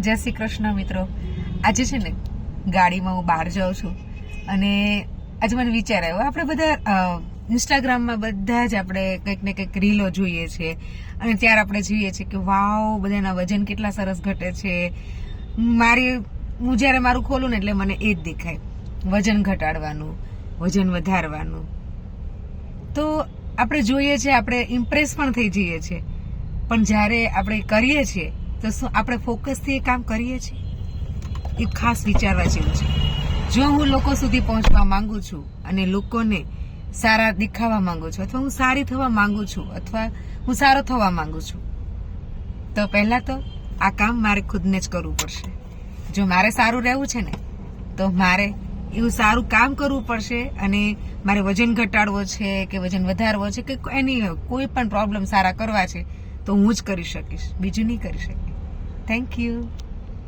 જય શ્રી કૃષ્ણ મિત્રો. આજે છે ને ગાડીમાં હું બહાર જાઉં છું અને આજે મને વિચાર આવ્યો, આપણે બધા ઇન્સ્ટાગ્રામમાં બધા જ આપણે કંઈક ને કંઈક રીલો જોઈએ છીએ અને ત્યારે આપણે જોઈએ છીએ કે વાવ બધાના વજન કેટલા સરસ ઘટે છે. હું જ્યારે મારું ખોલું ને એટલે મને એ જ દેખાય, વજન ઘટાડવાનું, વજન વધારવાનું. તો આપણે જોઈએ છીએ, આપણે ઇમ્પ્રેસ પણ થઈ જઈએ છીએ, પણ જ્યારે આપણે કરીએ છીએ તો શું આપણે ફોકસથી એ કામ કરીએ છીએ? એ ખાસ વિચારવા જેવું છે. જો હું લોકો સુધી પહોંચવા માંગુ છું અને લોકોને સારા દેખાવા માંગુ છું, અથવા હું સારી થવા માંગુ છું, અથવા હું સારો થવા માંગુ છું, તો પહેલા તો આ કામ મારે ખુદને જ કરવું પડશે. જો મારે સારું રહેવું છે ને તો મારે એવું સારું કામ કરવું પડશે અને મારે વજન ઘટાડવો છે કે વજન વધારવો છે કે એની કોઈ પણ પ્રોબ્લેમ સારા કરવા છે તો હું જ કરી શકીશ, બીજું નહીં કરી શકે. Thank you.